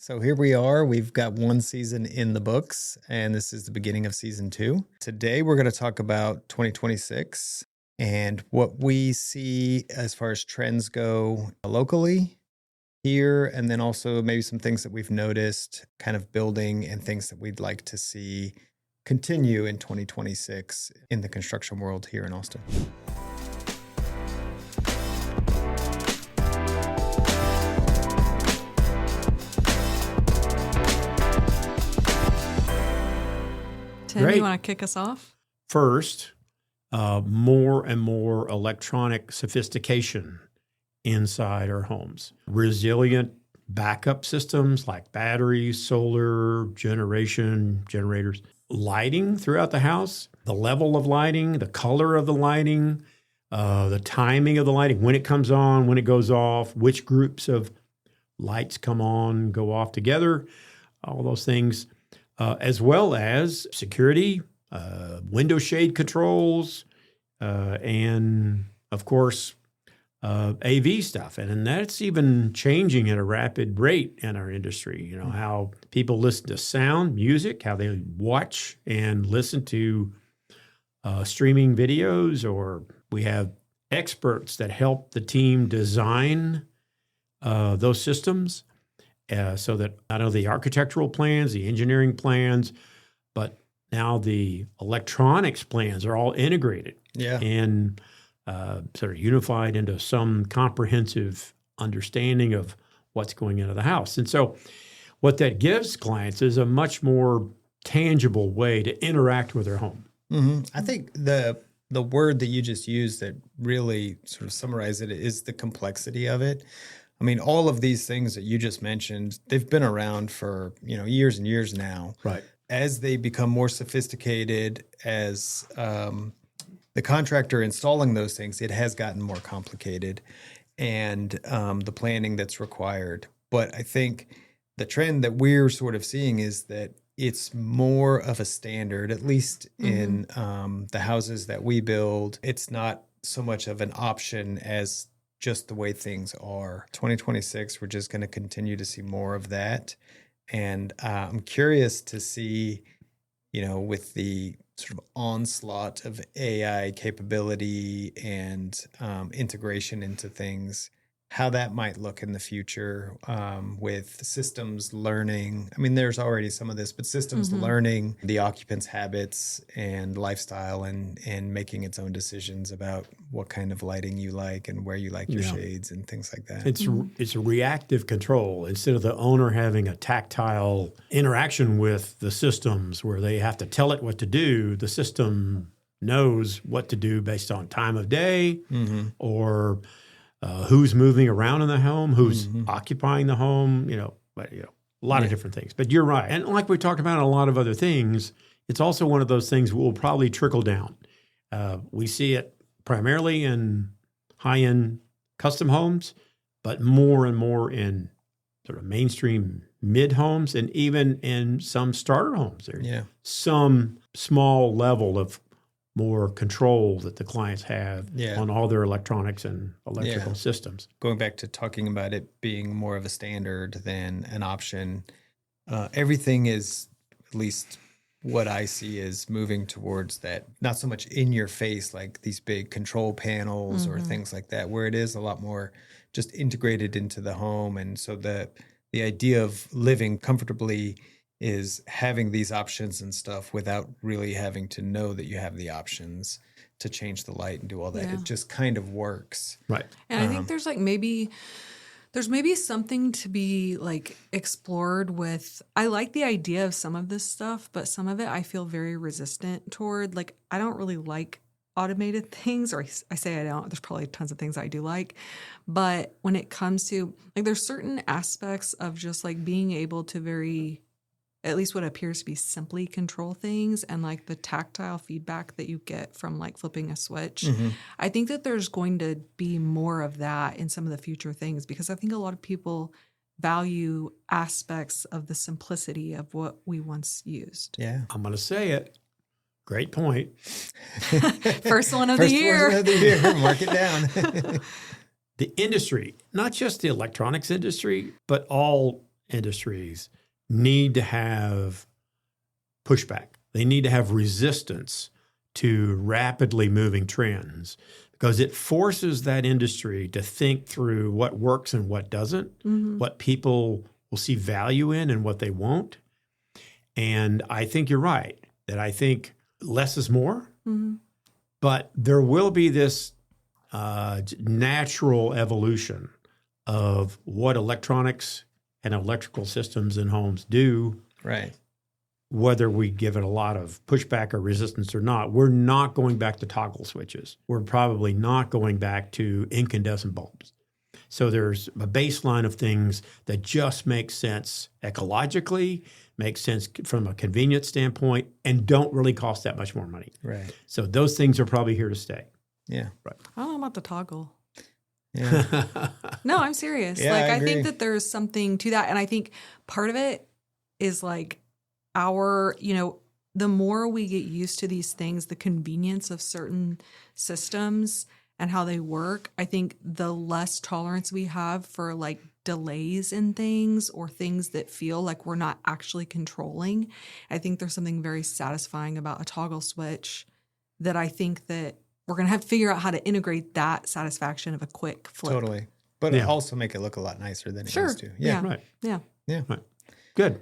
So here we are. We've got one season in the books, and this is the beginning of season 2. Today, we're going to talk about 2026 and what we see as far as trends go locally here, and then also maybe some things that we've noticed kind of building and things that we'd like to see continue in 2026 in the construction world here in Austin. Tim, Great. you want to kick us off? First, more and more electronic sophistication inside our homes. Resilient backup systems like batteries, solar, generators, lighting throughout the house, the level of lighting, the color of the lighting, the timing of the lighting, when it comes on, when it goes off, which groups of lights come on, go off together, all those things. As well as security, window shade controls, and of course, AV stuff. And that's even changing at a rapid rate in our industry. You know, how people listen to sound, music, how they watch and listen to streaming videos, or we have experts that help the team design those systems. So that not only the architectural plans, the engineering plans, but now the electronics plans are all integrated and sort of unified into some comprehensive understanding of what's going into the house. And so what that gives clients is a much more tangible way to interact with their home. Mm-hmm. I think the word that you just used that really sort of summarizes it is the complexity of it. I mean, all of these things that you just mentioned, they've been around for, years and years now. Right. As they become more sophisticated, as the contractor installing those things, it has gotten more complicated, and the planning that's required. But I think the trend that we're sort of seeing is that it's more of a standard, at least in the houses that we build. It's not so much of an option as just the way things are. 2026, we're just going to continue to see more of that. And I'm curious to see, with the sort of onslaught of AI capability and integration into things, how that might look in the future with systems learning. I mean, there's already some of this, but systems learning the occupants' habits and lifestyle and making its own decisions about what kind of lighting you like and where you like your shades and things like that. It's a reactive control instead of the owner having a tactile interaction with the systems where they have to tell it what to do. The system knows what to do based on time of day or who's moving around in the home, who's occupying the home, a lot of different things. But you're right. And like we talked about a lot of other things, it's also one of those things that will probably trickle down. We see it primarily in high-end custom homes, but more and more in sort of mainstream mid homes and even in some starter homes. There's some small level of more control that the clients have on all their electronics and electrical systems. Going back to talking about it being more of a standard than an option, everything is, at least what I see, is moving towards that, not so much in your face like these big control panels or things like that, where it is a lot more just integrated into the home. And so the idea of living comfortably is having these options and stuff without really having to know that you have the options to change the light and do all that. It just kind of works. Right. And I think there's maybe something to be explored with. I like the idea of some of this stuff, but some of it I feel very resistant toward. I don't really like automated things, or I say I don't. There's probably tons of things I do like. But when it comes to there's certain aspects of just being able to at least what appears to be simply control things and the tactile feedback that you get from flipping a switch. I think that there's going to be more of that in some of the future things, because I think a lot of people value aspects of the simplicity of what we once used. Yeah. I'm going to say it. Great point. First one of the year. First one of the year. Mark it down. The industry, not just the electronics industry, but all industries need to have pushback. They need to have resistance to rapidly moving trends because it forces that industry to think through what works and what doesn't, what people will see value in and what they won't. And I think you're right that I think less is more, but there will be this natural evolution of what electronics and electrical systems in homes do. Right. Whether we give it a lot of pushback or resistance or not, we're not going back to toggle switches. We're probably not going back to incandescent bulbs. So there's a baseline of things that just make sense ecologically, make sense from a convenience standpoint, and don't really cost that much more money. Right. So those things are probably here to stay. Yeah. Right. I don't know about the toggle. Yeah. No, I'm serious. Yeah, like I I think agree. that there's something to that. And I think part of it is like the more we get used to these things, the convenience of certain systems and how they work, I think the less tolerance we have for like delays in things or things that feel like we're not actually controlling. I think there's something very satisfying about a toggle switch that I think that we're going to have to figure out how to integrate that satisfaction of a quick flip. Totally. But Yeah. also make it look a lot nicer than it Sure. used to. Yeah. Right. Yeah. Yeah. Right. Good.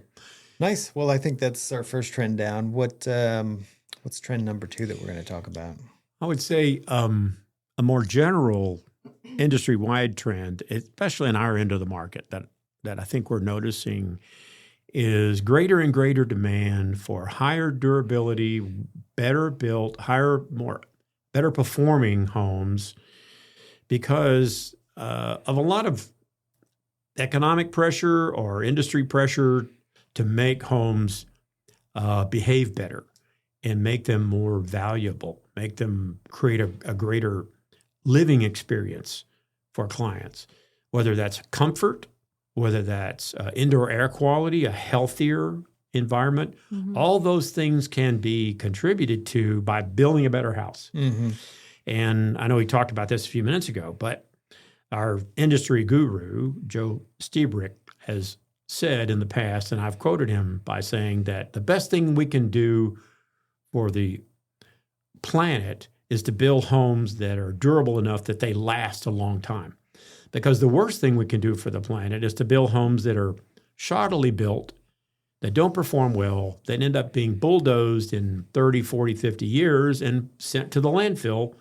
Nice. Well, I think that's our first trend down. What's trend number 2 that we're going to talk about? I would say a more general industry-wide trend, especially in our end of the market, that I think we're noticing is greater and greater demand for higher durability, better built, better performing homes because of a lot of economic pressure or industry pressure to make homes behave better and make them more valuable, make them create a greater living experience for clients, whether that's comfort, whether that's indoor air quality, a healthier environment. All those things can be contributed to by building a better house. And I know we talked about this a few minutes ago, but our industry guru, Joe Stiebrick, has said in the past, and I've quoted him by saying that the best thing we can do for the planet is to build homes that are durable enough that they last a long time. Because the worst thing we can do for the planet is to build homes that are shoddily built, that don't perform well, that end up being bulldozed in 30, 40, 50 years and sent to the landfill,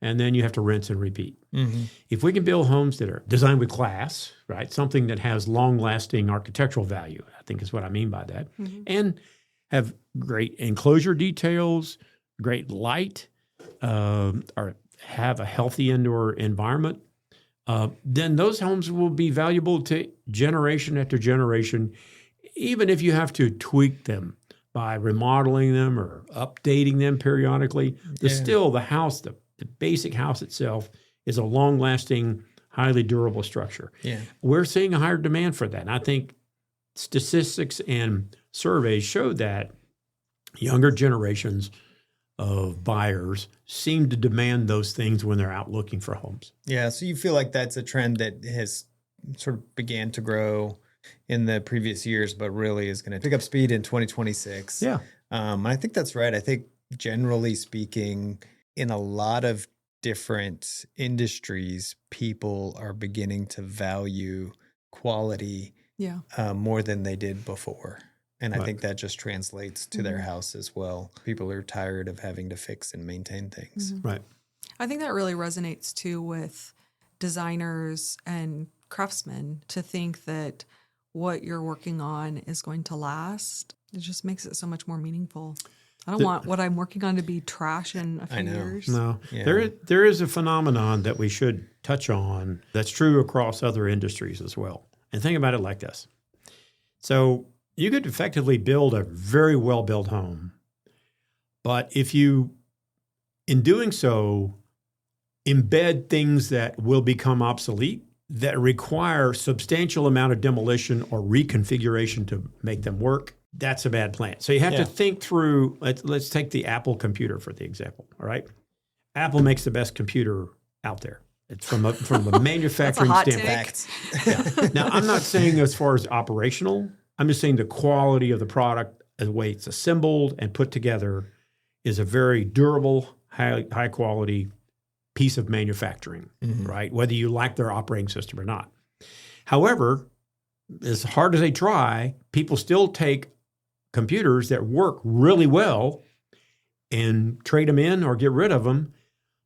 and then you have to rinse and repeat. If we can build homes that are designed with class, right, something that has long-lasting architectural value, I think is what I mean by that, and have great enclosure details, great light, or have a healthy indoor environment, then those homes will be valuable to generation after generation, even if you have to tweak them by remodeling them or updating them periodically. Still, the house, the basic house itself, is a long-lasting, highly durable structure. Yeah. We're seeing a higher demand for that. And I think statistics and surveys show that younger generations of buyers seem to demand those things when they're out looking for homes. Yeah. So you feel like that's a trend that has sort of began to grow in the previous years, but really is going to pick up speed in 2026. Yeah. I think that's right. I think generally speaking, in a lot of different industries, people are beginning to value quality Yeah. more than they did before. And I Right. think that just translates to their house as well. People are tired of having to fix and maintain things. Right. I think that really resonates too with designers and craftsmen to think that what you're working on is going to last. It just makes it so much more meaningful. I don't want what I'm working on to be trash in a few know. years. No, Yeah. there is a phenomenon that we should touch on that's true across other industries as well. And think about it like this. So you could effectively build a very well-built home, but if you, in doing so, embed things that will become obsolete, that require substantial amount of demolition or reconfiguration to make them work, that's a bad plan. So you have to think through, let's take the Apple computer for the example, all right? Apple makes the best computer out there. It's from a manufacturing hot standpoint. take. Yeah. Now, I'm not saying as far as operational. I'm just saying the quality of the product, the way it's assembled and put together, is a very durable, high quality piece of manufacturing, right? Whether you like their operating system or not. However, as hard as they try, people still take computers that work really well and trade them in or get rid of them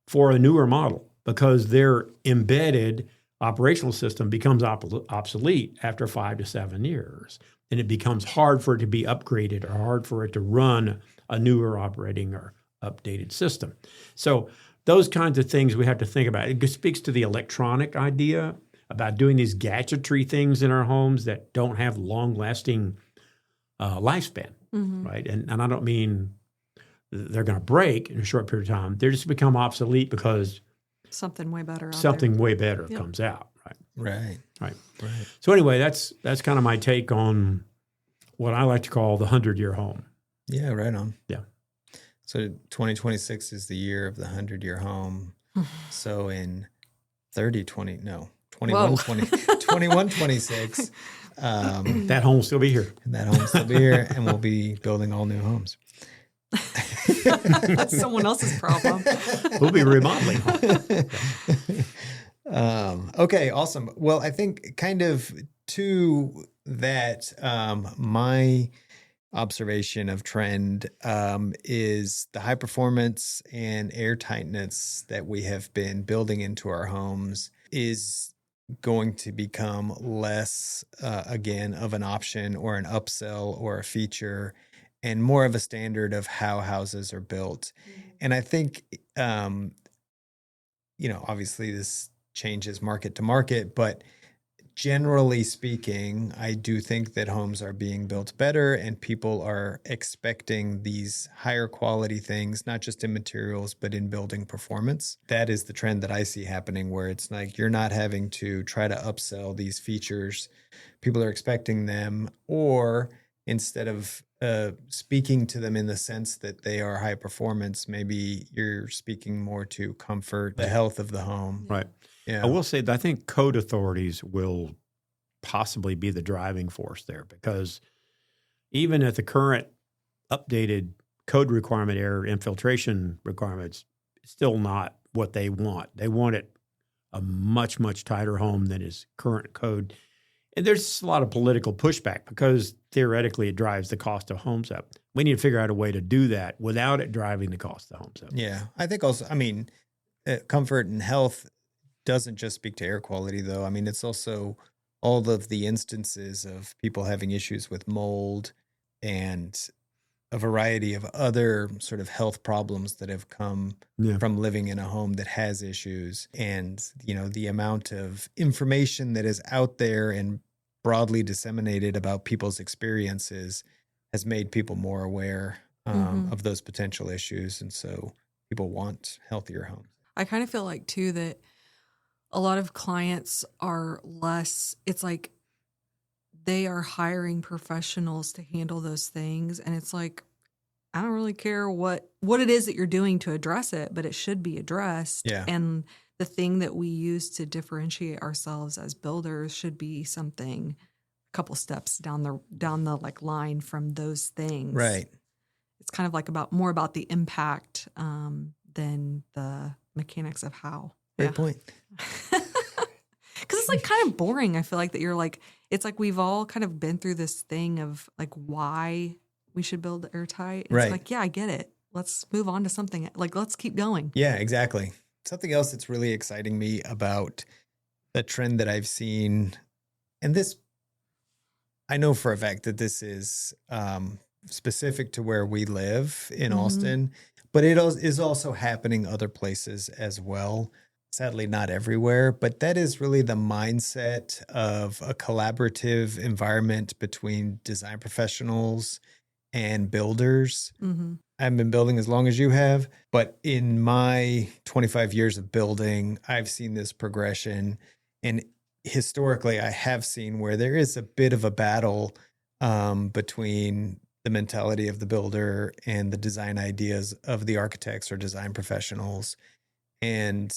for a newer model because their embedded operational system becomes obsolete after 5 to 7 years. And it becomes hard for it to be upgraded or hard for it to run a newer operating or updated system. So those kinds of things we have to think about. It speaks to the electronic idea about doing these gadgetry things in our homes that don't have long-lasting lifespan, right? And I don't mean they're going to break in a short period of time. They just become obsolete because something way better comes out, right? Right. So anyway, that's kind of my take on what I like to call the 100-year home. Yeah, right on. Yeah. So 2026 is the year of the 100-year home. So in 2126, that home will still be here. That home will still be here, and we'll be building all new homes. That's someone else's problem. We'll be remodeling homes. Okay, awesome. Well, I think kind of to that, my observation of trend is the high performance and air tightness that we have been building into our homes is going to become less, again, of an option or an upsell or a feature, and more of a standard of how houses are built. And I think, obviously this changes market to market, but generally speaking, I do think that homes are being built better and people are expecting these higher quality things, not just in materials, but in building performance. That is the trend that I see happening, where it's like you're not having to try to upsell these features. People are expecting them, or instead of speaking to them in the sense that they are high performance, maybe you're speaking more to comfort, the health of the home. Right. Yeah. I will say that I think code authorities will possibly be the driving force there, because even at the current updated code requirement, air infiltration requirements, it's still not what they want. They want it a much, much tighter home than is current code. And there's a lot of political pushback because theoretically it drives the cost of homes up. We need to figure out a way to do that without it driving the cost of homes up. Yeah. I think also, comfort and health doesn't just speak to air quality, though. It's also all of the instances of people having issues with mold and a variety of other sort of health problems that have come from living in a home that has issues. And, the amount of information that is out there and broadly disseminated about people's experiences has made people more aware of those potential issues. And so people want healthier homes. I kind of feel like, too, that a lot of clients are less, it's like they are hiring professionals to handle those things. And it's like, I don't really care what it is that you're doing to address it, but it should be addressed. Yeah. And the thing that we use to differentiate ourselves as builders should be something a couple steps down the like line from those things. Right. It's kind of like more about the impact than the mechanics of how. Great point. Because it's like kind of boring. I feel like that you're like, it's like we've all kind of been through this thing of like why we should build airtight. And right. It's like, yeah, I get it. Let's move on to something. Like, let's keep going. Yeah, exactly. Something else that's really exciting me about the trend that I've seen, and this, I know for a fact that this is specific to where we live in Austin, but it is also happening other places as well. Sadly, not everywhere, but that is really the mindset of a collaborative environment between design professionals and builders. I haven't been building as long as you have, but in my 25 years of building, I've seen this progression. And historically, I have seen where there is a bit of a battle between the mentality of the builder and the design ideas of the architects or design professionals. And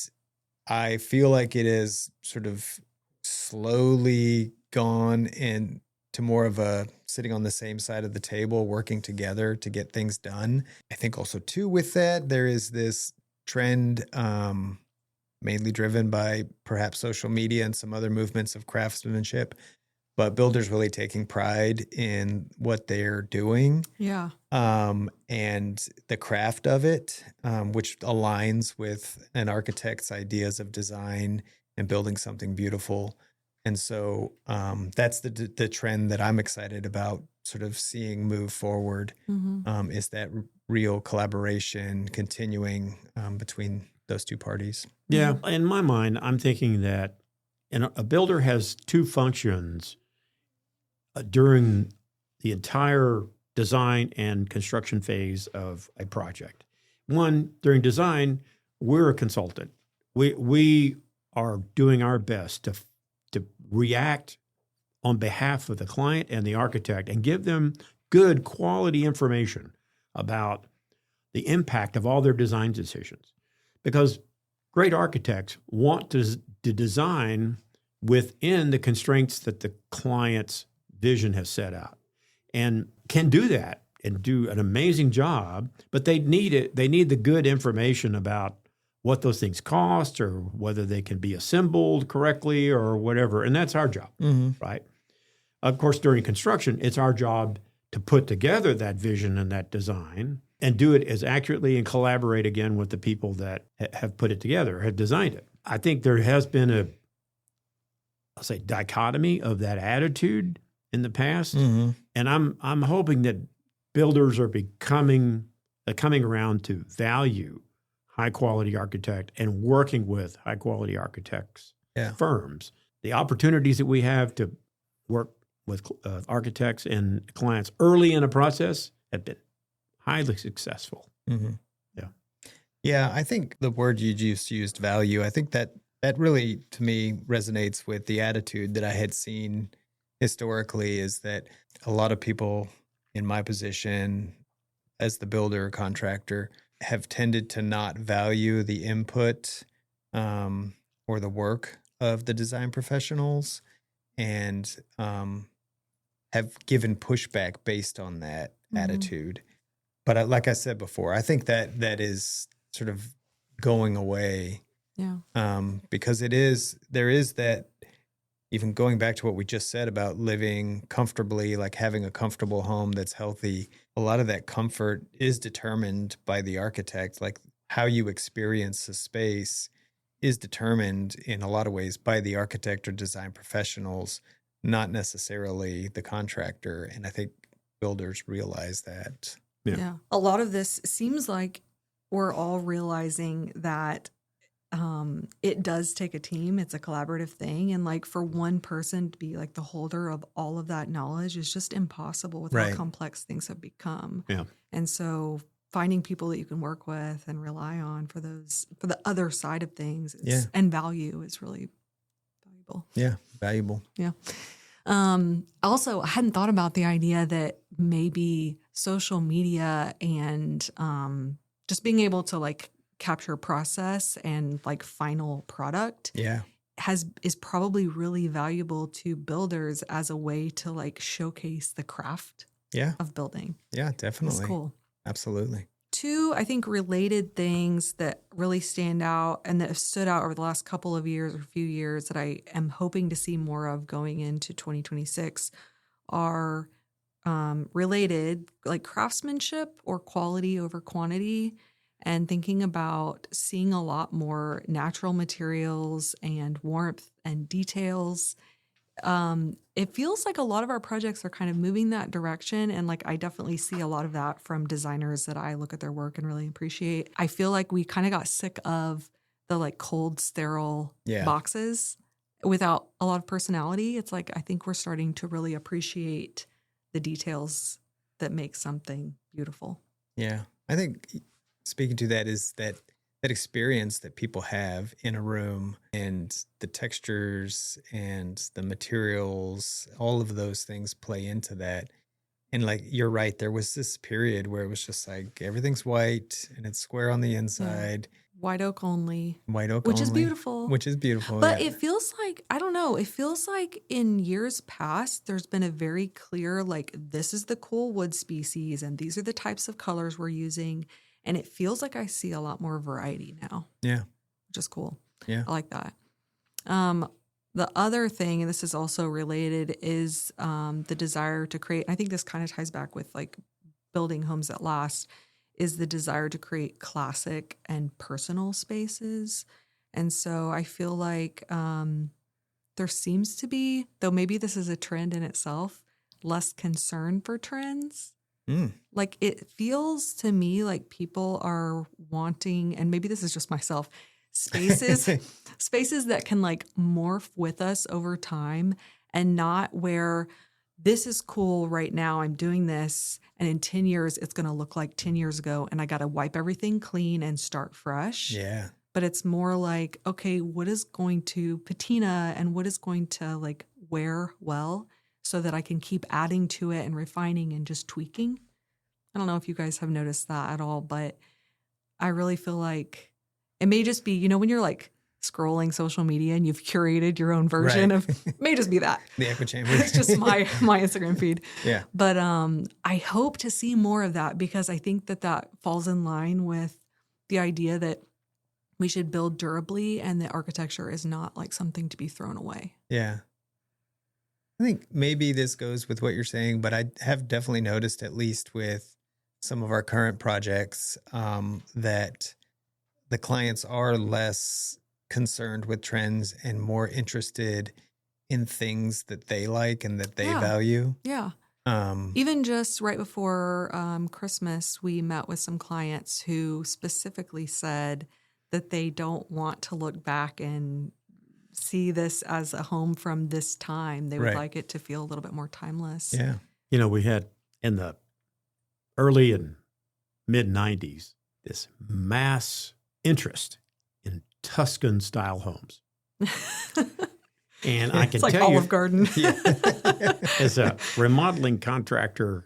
I feel like it is sort of slowly gone and to more of a sitting on the same side of the table, working together to get things done. I think also too with that, there is this trend, mainly driven by perhaps social media and some other movements of craftsmanship, but builders really taking pride in what they're doing, Yeah. and the craft of it, which aligns with an architect's ideas of design and building something beautiful. And so that's the trend that I'm excited about sort of seeing move forward, is that real collaboration continuing between those two parties. Yeah. In my mind, I'm thinking that a builder has two functions during the entire design and construction phase of a project. One, during design, we're a consultant. We are doing our best to react on behalf of the client and the architect and give them good quality information about the impact of all their design decisions. Because great architects want to design within the constraints that the client's vision has set out and can do that and do an amazing job, but they need it. They need the good information about what those things cost or whether they can be assembled correctly or whatever. And that's our job, right? Of course, during construction, it's our job to put together that vision and that design and do it as accurately and collaborate again with the people that have put it together, have designed it. I think there has been I'll say, dichotomy of that attitude in the past. And I'm hoping that builders are coming around to value high quality architect and working with high quality architects firms. The opportunities that we have to work with architects and clients early in a process have been highly successful. Yeah, I think the word you just used, value, I think that really, to me, resonates with the attitude that I had seen historically, is that a lot of people in my position as the builder or contractor have tended to not value the input or the work of the design professionals, and have given pushback based on that attitude. But like I said before, I think that is sort of going away. Because there is that, even going back to what we just said about living comfortably, like having a comfortable home that's healthy, a lot of that comfort is determined by the architect. Like how you experience the space is determined in a lot of ways by the architect or design professionals, not necessarily the contractor. And I think builders realize that. Yeah. A lot of this seems like we're all realizing that it does take a team. It's a collaborative thing. And like for one person to be like the holder of all of that knowledge is just impossible with how complex things have become. And so finding people that you can work with and rely on for the other side of things and value is really valuable. Yeah. Valuable. Yeah. Also, I hadn't thought about the idea that maybe social media and just being able to like capture process and like final product is probably really valuable to builders as a way to like showcase the craft of building. Yeah, definitely. It's cool. Absolutely. Two, I think, related things that really stand out and that have stood out over the last couple of years or few years that I am hoping to see more of going into 2026 are related, like craftsmanship or quality over quantity, and thinking about seeing a lot more natural materials and warmth and details. It feels like a lot of our projects are kind of moving that direction. And like, I definitely see a lot of that from designers that I look at their work and really appreciate. I feel like we kind of got sick of the like cold, sterile boxes without a lot of personality. It's like, I think we're starting to really appreciate the details that make something beautiful. Yeah. I think speaking to that is that experience that people have in a room, and the textures and the materials, all of those things play into that. And like, you're right, there was this period where it was just like everything's white and it's square on the inside. white oak only, White oak which is only, beautiful. Which is beautiful. But yeah. it feels like, I don't know, it feels like in years past, there's been a very clear, like, this is the cool wood species and these are the types of colors we're using. And it feels like I see a lot more variety now. Yeah. Which is cool. Yeah. I like that. The other thing, and this is also related, is the desire to create, I think this kind of ties back with like building homes that last, is the desire to create classic and personal spaces. And so I feel like there seems to be, though maybe this is a trend in itself, less concern for trends. Like it feels to me like people are wanting, and maybe this is just myself, spaces that can like morph with us over time, and not where this is cool right now, I'm doing this, and in 10 years it's going to look like 10 years ago and I got to wipe everything clean and start fresh. Yeah. But it's more like, okay, what is going to patina and what is going to like wear well so that I can keep adding to it and refining and just tweaking. I don't know if you guys have noticed that at all, but I really feel like it may just be, you know, when you're like scrolling social media and you've curated your own version Right. of, it may just be that. The echo chamber. It's just my Instagram feed. Yeah. But I hope to see more of that, because I think that falls in line with the idea that we should build durably and that architecture is not like something to be thrown away. Yeah. I think maybe this goes with what you're saying, but I have definitely noticed, at least with some of our current projects, that the clients are less concerned with trends and more interested in things that they like and that they value. Yeah. Even just right before Christmas, we met with some clients who specifically said that they don't want to look back and see this as a home from this time. They would like it to feel a little bit more timeless. Yeah. You know, we had in the early and mid 90s this mass interest in Tuscan style homes. And I can it's like tell you, Olive Garden. as a remodeling contractor,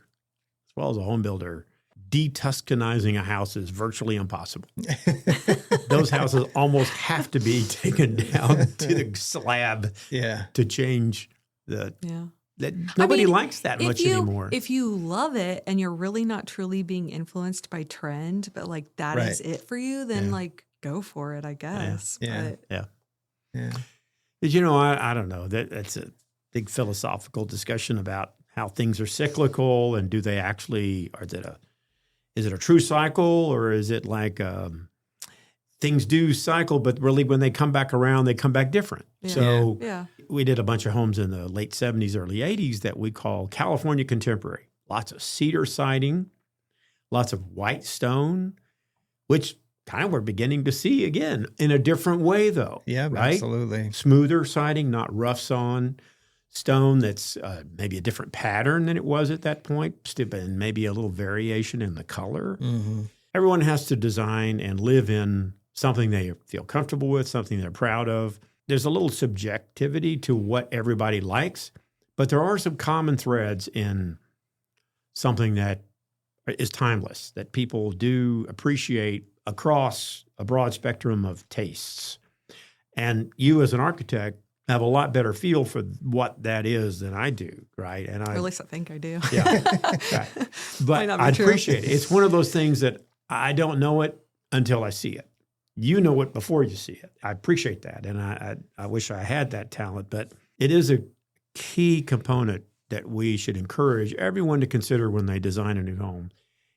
as well as a home builder, de-Tuscanizing a house is virtually impossible. Those houses almost have to be taken down to the slab to change the... Yeah. Nobody likes that much anymore. If you love it and you're really not truly being influenced by trend, but like that is it for you, then like go for it, I guess. Yeah. But you know, I don't know. That's a big philosophical discussion about how things are cyclical, and do they actually, is it a true cycle, or is it like things do cycle, but really when they come back around, they come back different. Yeah. So we did a bunch of homes in the late 70s, early 80s that we call California Contemporary. Lots of cedar siding, lots of white stone, which kind of we're beginning to see again in a different way, though. Yeah, right? Absolutely. Smoother siding, not rough sawn stone that's maybe a different pattern than it was at that point, and maybe a little variation in the color. Mm-hmm. Everyone has to design and live in something they feel comfortable with, something they're proud of. There's a little subjectivity to what everybody likes, but there are some common threads in something that is timeless, that people do appreciate across a broad spectrum of tastes. And you as an architect have a lot better feel for what that is than I do, right? And or at least I think I do. Yeah, right. But I appreciate it. It's one of those things that I don't know it until I see it. You know it before you see it. I appreciate that, and I wish I had that talent. But it is a key component that we should encourage everyone to consider when they design a new home,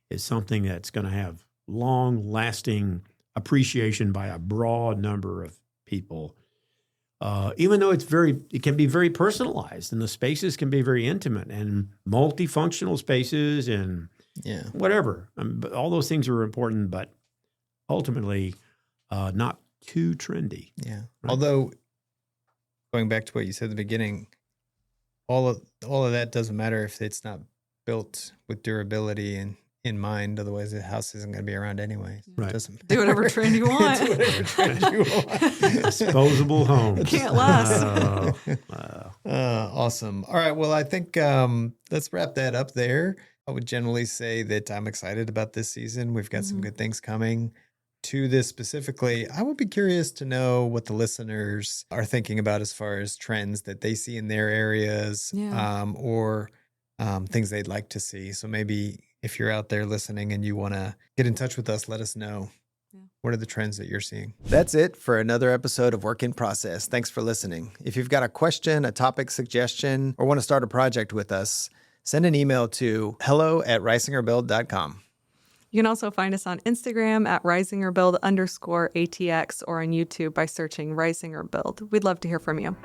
is something that's going to have long-lasting appreciation by a broad number of people. Even though it can be very personalized, and the spaces can be very intimate and multifunctional spaces and whatever. But all those things are important, but ultimately not too trendy. Yeah. Right? Although, going back to what you said at the beginning, all of that doesn't matter if it's not built with durability and in mind. Otherwise, the house isn't going to be around anyway. Right. It doesn't Do whatever trend you want. Do whatever trend you want. Disposable homes. Can't last. Awesome. All right. Well, I think let's wrap that up there. I would generally say that I'm excited about this season. We've got some good things coming. to this specifically, I would be curious to know what the listeners are thinking about as far as trends that they see in their areas, or things they'd like to see. So maybe if you're out there listening and you want to get in touch with us, let us know. What are the trends that you're seeing? That's it for another episode of Work in Process. Thanks for listening. If you've got a question, a topic suggestion, or want to start a project with us, send an email to hello@risingerbuild.com. You can also find us on Instagram at risingerbuild_ATX or on YouTube by searching Risinger Build. We'd love to hear from you.